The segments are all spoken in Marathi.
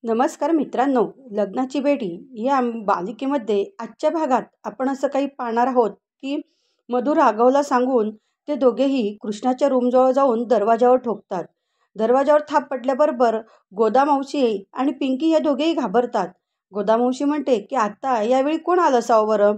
नमस्कार मित्रांनो, लग्नाची बेडी या मालिकेमध्ये आजच्या भागात आपण असं काही पाहणार आहोत की मधु राघवला सांगून ते दोघेही कृष्णाच्या रूमजवळ जाऊन दरवाजावर ठोकतात. दरवाजावर थाप पडल्याबरोबर गोदामावशी आणि पिंकी हे दोघेही घाबरतात. गोदामावशी म्हणते की आता यावेळी कोण आलं असावं बरं.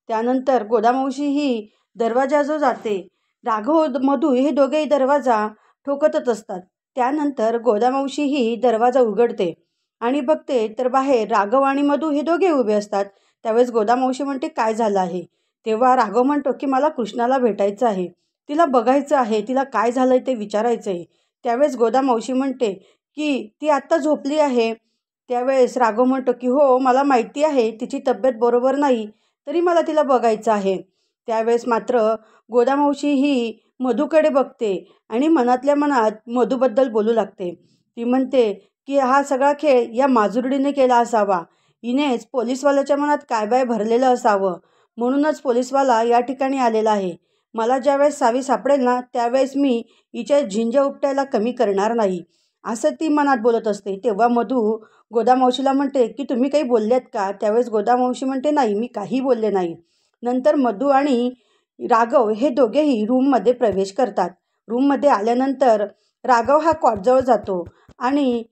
त्यानंतर गोदामावशी ही दरवाजाजवळ जाते. राघव मधू हे दोघेही दरवाजा ठोकतच असतात. त्यानंतर गोदामावशी ही दरवाजा उघडते आणि बघते तर बाहेर राघव आणि मधू हे दोघे उभे असतात. त्यावेळेस गोदामावशी म्हणते काय झालं आहे. तेव्हा राघव म्हणतो की मला कृष्णाला भेटायचं आहे, तिला बघायचं आहे, तिला काय झालंय ते विचारायचं आहे. त्यावेळेस गोदामावशी म्हणते की ती आत्ता झोपली आहे. त्यावेळेस राघव म्हणतो की हो मला माहिती आहे तिची तब्येत बरोबर नाही, तरी मला तिला बघायचं आहे. त्यावेळेस मात्र गोदामावशी ही मधूकडे बघते आणि मनातल्या मनात मधूबद्दल बोलू लागते. ती म्हणते की हा सगळा खेळ या माजुरडीने केला असावा. हिनेच पोलीसवाल्याच्या मनात काय बाय भरलेलं असावं, म्हणूनच पोलीसवाला या ठिकाणी आलेला आहे. मला ज्यावेळेस सावी सापडेल ना त्यावेळेस मी हिच्या झिंज्या उपटायला कमी करणार नाही, असं ती मनात बोलत असते. तेव्हा मधू गोदामावशीला म्हणते की तुम्ही काही बोललेत का. त्यावेळेस गोदामावशी म्हणते नाही, मी काही बोलले नाही. नंतर मधू आणि राघव हे दोघेही रूममध्ये प्रवेश करतात. रूममध्ये आल्यानंतर राघव हा कॉटजवळ जातो आणि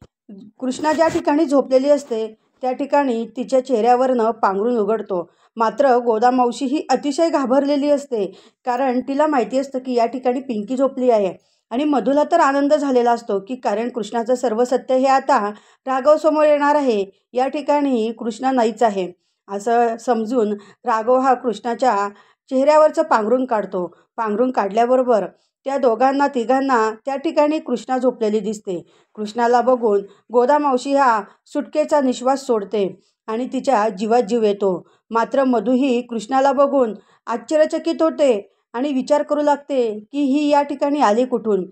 कृष्णा ज्या ठिकाणी झोपलेली असते त्या ठिकाणी तिच्या चेहऱ्यावरनं पांघरून उघडतो. मात्र गोदामावशी ही अतिशय घाबरलेली असते, कारण तिला माहिती असतं की या ठिकाणी पिंकी झोपली आहे. आणि मधूला तर आनंद झालेला असतो की कारण कृष्णाचं सर्व सत्य हे आता राघव समोर येणार आहे. या ठिकाणी कृष्णा नाहीच आहे असं समजून राघव हा कृष्णाच्या चेहऱ्यावरचं पांघरून काढतो. पांघरून काढल्याबरोबर त्या दोघांना तिघांना त्या ठिकाणी कृष्णा झोपलेली दिसते. कृष्णाला बघून गोदामावशी हा सुटकेचा निश्वास सोडते आणि तिच्या जीवात जीव येतो. मात्र मधू ही कृष्णाला बघून आश्चर्यचकित होते आणि विचार करू लागते की ही या ठिकाणी आली कुठून.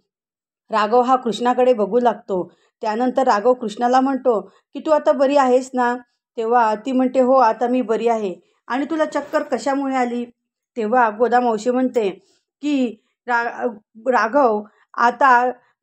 राघव हा कृष्णाकडे बघू लागतो. त्यानंतर राघव कृष्णाला म्हणतो की तू आता बरी आहेस ना. तेव्हा ती म्हणते हो आता मी बरी आहे. आणि तुला चक्कर कशामुळे आली. तेव्हा गोदामावशी म्हणते की राघव आता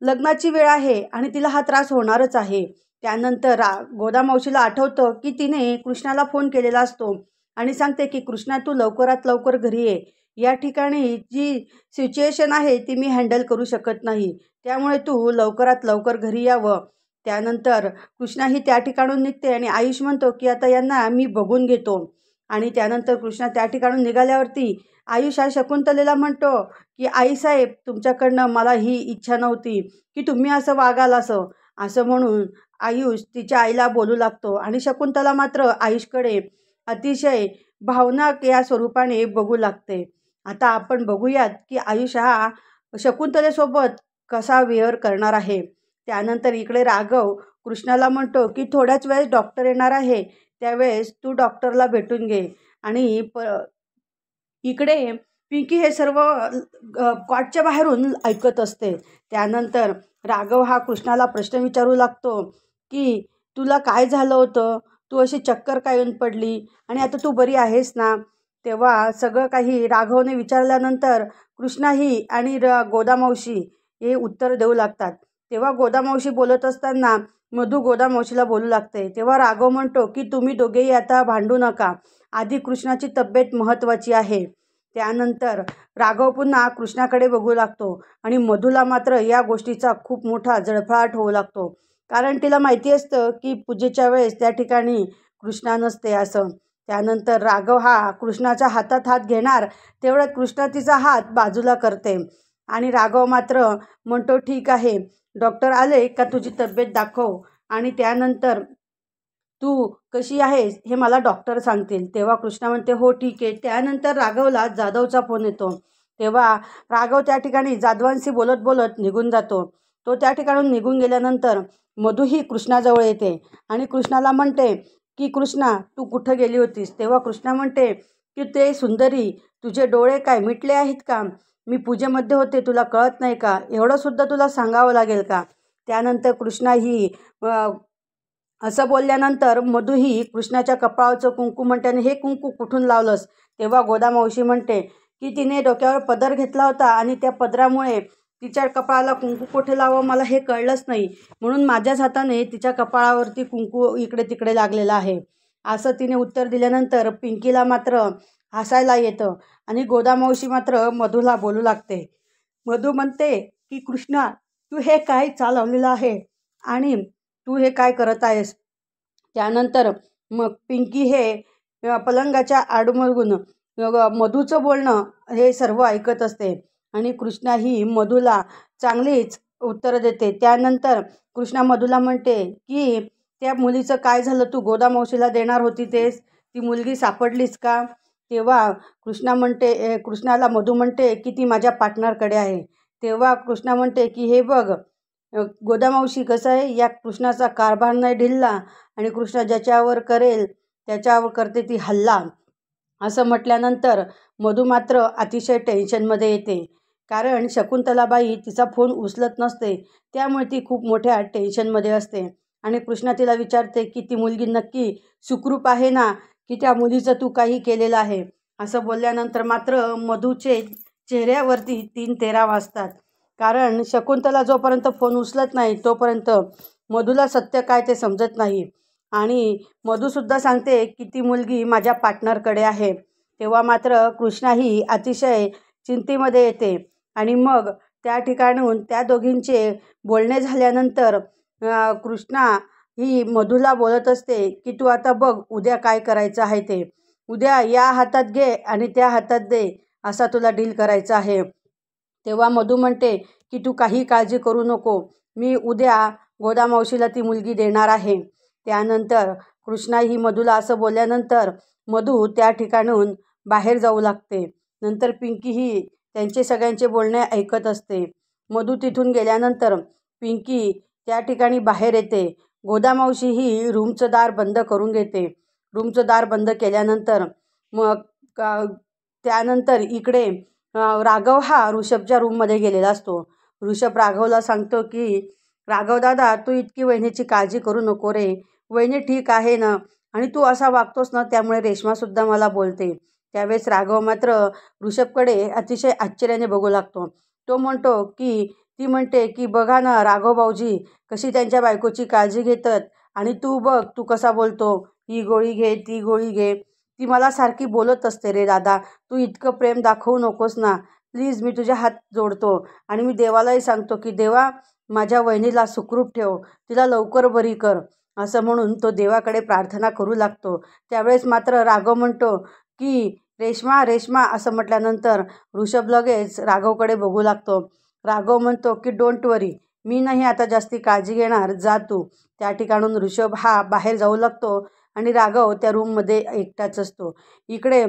लग्नाची वेळ आहे आणि तिला हा त्रास होणारच आहे. त्यानंतर गोदामावशीला आठवतं की तिने कृष्णाला फोन केलेला असतो आणि सांगते की कृष्णा तू लवकरात लवकर घरी ये. या ठिकाणी जी सिच्युएशन आहे ती मी हँडल करू शकत नाही, त्यामुळे तू लवकरात लवकर घरी यावं. त्यानंतर कृष्णा ही त्या ठिकाणून निघते आणि आयुष म्हणतो की आता यांना मी बघून घेतो. आणि त्यानंतर कृष्णा त्या ठिकाणून निघाल्यावरती आयुष हा शकुंतलेला म्हणतो की आईसाहेब तुमच्याकडनं मला ही इच्छा नव्हती की तुम्ही असं वागाल असं म्हणून आयुष तिच्या आईला बोलू लागतो. आणि शकुंतला मात्र आयुषकडे अतिशय भावनाक या स्वरूपाने बघू लागते. आता आपण बघूयात की आयुष हा शकुंतलेसोबत कसा व्यवहार करणार आहे. त्यानंतर इकडे राघव कृष्णाला म्हणतो की थोड्याच वेळेस डॉक्टर येणार आहे, त्यावेळेस तू डॉक्टरला भेटून घे. आणि इकडे पिंकी हे सर्व कॉटच्या बाहेरून ऐकत असते. त्यानंतर राघव हा कृष्णाला प्रश्न विचारू लागतो की तुला काय झालं होतं, तू अशी चक्कर काय येऊन पडली आणि आता तू बरी आहेस ना. तेव्हा सगळं काही राघवने विचारल्यानंतर कृष्णाही आणि गोदामावशी हे उत्तर देऊ लागतात. तेव्हा गोदामावशी बोलत असताना मधू गोदामावशीला बोलू लागते. तेव्हा राघव म्हणतो की तुम्ही दोघेही आता भांडू नका, आधी कृष्णाची तब्येत महत्त्वाची आहे. त्यानंतर राघव पुन्हा कृष्णाकडे बघू लागतो आणि मधूला मात्र या गोष्टीचा खूप मोठा जळफळाट होऊ लागतो, कारण तिला माहिती असतं की पूजेच्या वेळेस त्या ठिकाणी कृष्णा नसते असं. त्यानंतर राघव हा कृष्णाच्या हातात हात घेणार तेवढ्यात कृष्णा तिचा हात बाजूला करते आणि राघव मात्र म्हणतो ठीक आहे, डॉक्टर आले का तुझी तब्येत दाखव आणि त्यानंतर तू कशी आहेस हे मला डॉक्टर सांगतील. तेव्हा कृष्णा म्हणते हो ठीक आहे. त्यानंतर राघवला जाधवचा फोन येतो. तेव्हा राघव त्या ठिकाणी जाधवांशी बोलत बोलत निघून जातो. तो त्या ठिकाणून निघून गेल्यानंतर मधू ही कृष्णाजवळ येते आणि कृष्णाला म्हणते की कृष्णा तू कुठं गेली होतीस. तेव्हा कृष्णा म्हणते की ते सुंदरी तुझे डोळे काय मिटले आहेत का, मी पूजेमध्ये होते तुला कळत नाही का, एवढंसुद्धा तुला सांगावं लागेल का. त्यानंतर कृष्णा ही असं बोलल्यानंतर मधू ही कृष्णाच्या कपाळाचं कुंकू म्हणते आणि हे कुंकू कुठून लावलंस. तेव्हा गोदामावशी म्हणते की तिने डोक्यावर पदर घेतला होता आणि त्या पदरामुळे तिच्या कपाळाला कुंकू कुठे लावावं मला हे कळलंच नाही, म्हणून माझ्याच हाताने तिच्या कपाळावरती कुंकू इकडे तिकडे लागलेलं आहे, असं तिने उत्तर दिल्यानंतर पिंकीला मात्र हसायला येतं आणि गोदामावशी मात्र मधूला बोलू लागते. मधू म्हणते की कृष्णा, तू हे काय चालवलेलं आहे आणि तू हे काय करत आहेस. त्यानंतर मग पिंकी हे पलंगाच्या आडमळून मधूचं बोलणं हे सर्व ऐकत असते आणि कृष्णा ही मधूला चांगलीच उत्तर देते. त्यानंतर कृष्णा मधूला म्हणते की त्या मुलीचं काय झालं, तू गोदामावशीला देणार होती तेच, ती मुलगी सापडलीच का. तेव्हा कृष्णाला मधू म्हणते की ती माझ्या पार्टनरकडे आहे. तेव्हा कृष्णा म्हणते की हे बघ गोदामावशी, कसं आहे, या कृष्णाचा कारभार नाही ढिल्ला आणि कृष्णा ज्याच्यावर करेल त्याच्यावर करते ती हल्ला. असं म्हटल्यानंतर मधू मात्र अतिशय टेन्शनमध्ये येते, कारण शकुंतलाबाई तिचा फोन उचलत नसते, त्यामुळे ती खूप मोठ्या टेन्शनमध्ये असते. आणि कृष्णा तिला विचारते की ती मुलगी नक्की सुखरूप आहे ना, की त्या मुलीचं तू काही केलेलं आहे. असं बोलल्यानंतर मात्र मधूचे चेहऱ्यावरती 3-13 वाजतात, कारण शकुंतला जोपर्यंत फोन उचलत नाही तोपर्यंत मधूला सत्य काय ते समजत नाही. आणि मधूसुद्धा सांगते की ती मुलगी माझ्या पार्टनरकडे आहे. तेव्हा मात्र कृष्णाही अतिशय चिंतेमध्ये येते आणि मग त्या ठिकाणून त्या दोघींचे बोलणे झाल्यानंतर कृष्णा ही मधूला बोलत असते की तू आता बघ उद्या काय करायचं आहे ते, उद्या या हातात घे आणि त्या हातात दे, असा तुला डील करायचा आहे. तेव्हा मधू म्हणते की तू काही काळजी करू नको, मी उद्या गोदामावशीला ती मुलगी देणार आहे. त्यानंतर कृष्णा ही मधूला असं बोलल्यानंतर मधू त्या ठिकाणून बाहेर जाऊ लागते. नंतर पिंकी ही त्यांचे सगळ्यांचे बोलणे ऐकत असते. मधू तिथून गेल्यानंतर पिंकी त्या ठिकाणी बाहेर येते. गोदामावशी ही रूमचं दार बंद करून घेते. रूमचं दार बंद केल्यानंतर मग त्यानंतर इकडे राघव हा ऋषभच्या रूममध्ये गेलेला असतो. ऋषभ राघवला सांगतो की राघव दादा, तू इतकी वहिनीची काळजी करू नको रे, वहिनी ठीक आहे ना, आणि तू असा वागतोस ना त्यामुळे रेश्मासुद्धा मला बोलते. त्यावेळेस राघव मात्र ऋषभकडे अतिशय आश्चर्याने बघू लागतो. तो म्हणतो की ती म्हणते की बघा ना राघव भाऊजी कशी त्यांच्या बायकोची काळजी घेतात, आणि तू बघ तू कसा बोलतो, ही गोळी घे ती गोळी घे, ती मला सारखी बोलत असते रे दादा, तू इतकं प्रेम दाखवू नकोस ना प्लीज, मी तुझ्या हात जोडतो आणि मी देवालाही सांगतो की देवा माझ्या वहिनीला सुखरूप ठेव, तिला लवकर बरी कर, असं म्हणून तो देवाकडे प्रार्थना करू लागतो. त्यावेळेस मात्र राघव म्हणतो की रेश्मा रेश्मा असं म्हटल्यानंतर ऋषभ लगेच राघवकडे बघू लागतो. राघव म्हणतो की डोंट वरी, मी नाही आता जास्ती काळजी घेणार, जा तू. त्या ठिकाणून ऋषभ हा बाहेर जाऊ लागतो आणि राघव त्या रूममध्ये एकटाच असतो. इकडे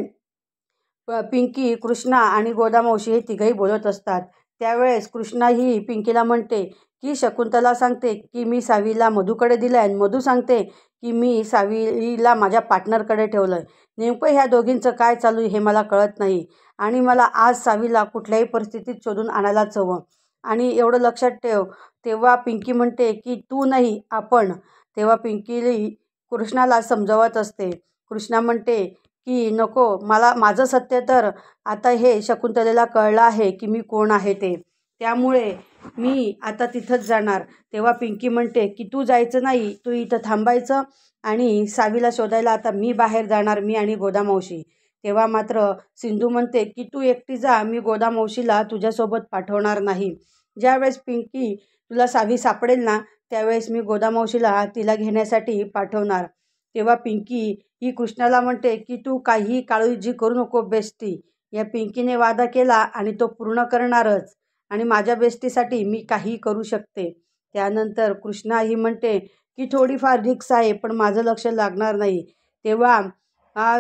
पिंकी, कृष्णा आणि गोदामावशी हे तिघही बोलत असतात. त्यावेळेस कृष्णा ही पिंकीला म्हणते की शकुंतला सांगते की मी सावीला मधूकडे दिलं आहे आणि मधू सांगते की मी सावीला माझ्या पार्टनरकडे ठेवलं आहे. नेमकं ह्या दोघींचं काय चालू आहे हे मला कळत नाही आणि मला आज सावीला कुठल्याही परिस्थितीत शोधून आणायलाच हवं आणि एवढं लक्षात ठेव. तेव्हा पिंकी म्हणते की तू नाही आपण. तेव्हा पिंकी कृष्णाला समजावत असते. कृष्णा म्हणते की नको, मला माझं सत्य तर आता हे शकुंतलेला कळलं आहे की मी कोण आहे ते, त्यामुळे मी आता तिथंच जाणार. तेव्हा पिंकी म्हणते की तू जायचं नाही, तू इथं थांबायचं आणि सावीला शोधायला आता मी बाहेर जाणार, मी आणि गोदामावशी. तेव्हा मात्र सिंधू म्हणते की तू एकटी जा, मी गोदामावशीला तुझ्यासोबत पाठवणार नाही. ज्यावेळेस पिंकी तुला सावी सापडेल ना त्यावेळेस मी गोदामावशीला तिला घेण्यासाठी पाठवणार. तेव्हा पिंकी ही कृष्णाला म्हणते की तू काही काळजी करू नको बेस्टी, या पिंकीने वादा केला आणि तो पूर्ण करणारच आणि माझ्या बेस्टीसाठी मी काही करू शकते. त्यानंतर कृष्णा ही म्हणते की थोडीफार रिक्स आहे पण माझं लक्ष लागणार नाही. तेव्हा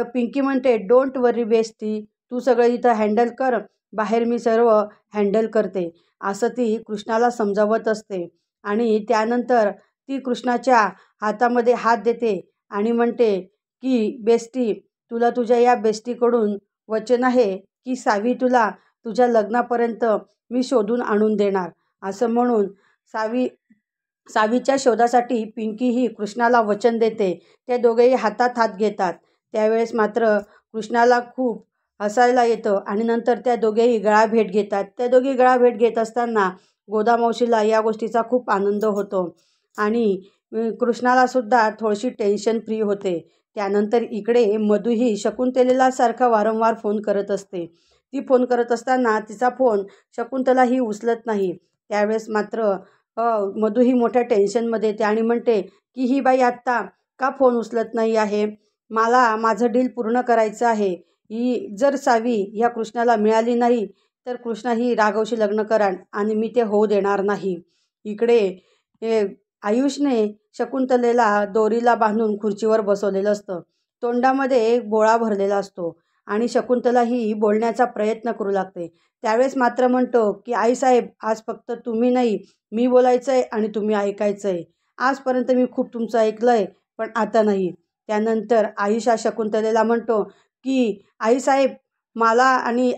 पिंकी म्हणते डोंट वरी बेस्टी, तू सगळं इथं हँडल कर, बाहेर मी सर्व हँडल करते, असं ती कृष्णाला समजावत असते. आणि त्यानंतर ती कृष्णाच्या हातामध्ये हात देते आणि म्हणते की बेस्टी, तुला तुझ्या या बेस्टीकडून वचन आहे की सावी तुला तुझ्या लग्नापर्यंत मी शोधून आणून देणार. असं म्हणून सावीच्या शोधासाठी पिंकी ही कृष्णाला वचन देते. ते दोघेही हातात हात घेतात. त्यावेळेस मात्र कृष्णाला खूप हसायला येतं आणि नंतर त्या दोघेही गळाभेट घेतात. त्या दोघी गळाभेट घेत असताना गोदामावशीला या गोष्टीचा खूप आनंद होतो आणि कृष्णाला सुद्धा थोडीशी टेन्शन फ्री होते. त्यानंतर इकडे मधूही शकुंतलेला सारखा वारंवार फोन करत असते. ती फोन करत असताना तिचा फोन शकुंतला ही उचलत नाही. त्यावेळेस मात्र मधू ही मोठ्या टेन्शनमध्ये येते आणि म्हणते की ही बाई आत्ता का फोन उचलत नाही आहे. मला माझं डील पूर्ण करायचं आहे. ही जर सावी ह्या कृष्णाला मिळाली नाही तर कृष्णा ही राघवशी लग्न करान आणि मी ते होऊ देणार नाही. इकडे आयुषने शकुंतलेला दोरीला बांधून खुर्चीवर बसवलेलं असतं. तोंडामध्ये एक बोळा भरलेला असतो आणि शकुंतला ही बोलण्याचा प्रयत्न करू लागते. त्यावेळेस मात्र म्हणतो की आईसाहेब, आज फक्त तुम्ही नाही, मी बोलायचं आहे आणि तुम्ही ऐकायचं आहे. आजपर्यंत मी खूप तुमचं ऐकलं आहे, पण आता नाही. त्यानंतर आयुष शकुंतलेला म्हणतो की आईसाहेब, मला आणि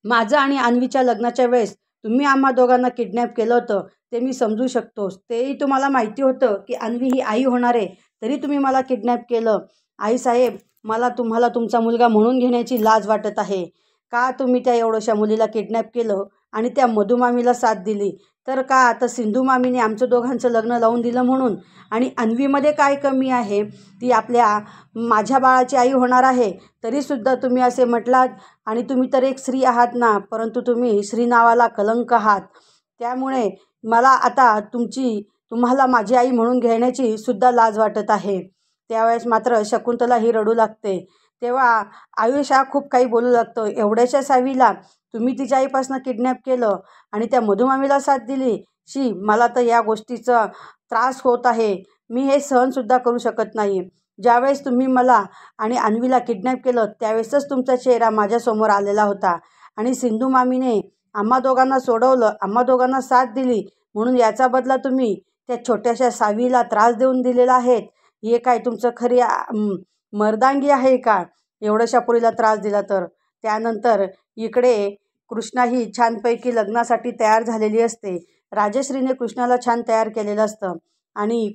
माझं आणि अन्वीच्या लग्नाच्या वेळेस तुम्ही आम्हा दोघांना किडनॅप केलं होतं, ते मी समजू शकतो. तेही तुम्हाला माहिती होतं की अन्वी ही आई होणार आहे, तरी तुम्ही मला किडनॅप केलं. आईसाहेब, मला तुम्हाला तुमचा मुलगा म्हणून घेण्याची लाज वाटत आहे. का तुम्ही त्या एवढ्याशा मुलीला किडनॅप केलं आणि त्या मधुमामीला साथ दिली? तर का आता सिंधू मामीने आमचं दोघांचं लग्न लावून दिलं म्हणून? आणि अन्वीमध्ये काय कमी आहे? ती माझ्या बाळाची आई होणार आहे, तरीसुद्धा तुम्ही असे म्हटलात. आणि तुम्ही तर एक स्त्री आहात ना, परंतु तुम्ही स्त्री नावाला कलंक आहात. त्यामुळे मला आता तुम्हाला माझी आई म्हणून घेण्याची सुद्धा लाज वाटत आहे. त्यावेळेस मात्र शकुंतला ही रडू लागते. तेव्हा आयुष खूप काही बोलू लागतो. एवढ्याशा सावीला तुम्ही तिच्या आईपासून किडनॅप केलं आणि त्या मधुमामीला साथ दिली. मला तर या गोष्टीचा त्रास होत आहे. मी हे सहनसुद्धा करू शकत नाही. ज्यावेळेस तुम्ही मला आणि अन्वीला किडनॅप केलं त्यावेळेसच तुमचा चेहरा माझ्यासमोर आलेला होता आणि सिंधू मामीने आम्हा दोघांना सोडवलं, आम्हा दोघांना साथ दिली, म्हणून याचा बदला तुम्ही त्या छोट्याशा सावीला त्रास देऊन दिलेला आहे. हे काय तुमचं खरी मर्दांगी आहे का, एवढ्याशा पोरीला त्रास दिला तर? त्यानंतर इकडे कृष्णा ही छानपैकी लग्नासाठी तयार झालेली असते. राजश्रीने कृष्णाला छान तयार केलेलं असतं आणि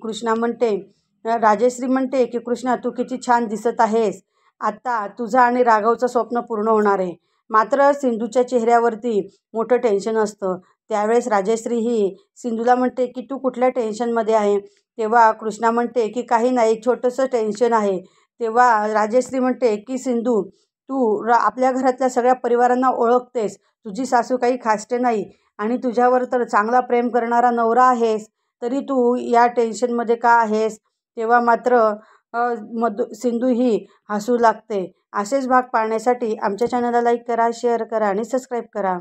राजश्री म्हणते की कृष्णा, तू किती छान दिसत आहेस. आता तुझं आणि राघवचं स्वप्न पूर्ण होणार आहे. मात्र सिंधूच्या चेहऱ्यावरती मोठं टेन्शन असतं. त्यावेळेस राजश्री ही सिंधूला म्हणते की तू कुठल्या टेन्शनमध्ये आहे? तेव्हा कृष्णा म्हणते की काही नाही, छोटंसं टेन्शन आहे. तेव्हा राजश्री म्हणते की सिंधू, तू आपल्या घरातल्या सगळ्या परिवारांना ओळखतेस. तुझी सासू काही खासटे नाही आणि तुझ्यावर तर चांगला प्रेम करणारा नवरा आहेस, तरी तू या टेन्शनमध्ये का आहेस? तेव्हा मात्र सिंधू ही हसू लागते. असेच भाग पाहण्यासाठी आमच्या चॅनलला लाईक करा, शेअर करा आणि सबस्क्राईब करा.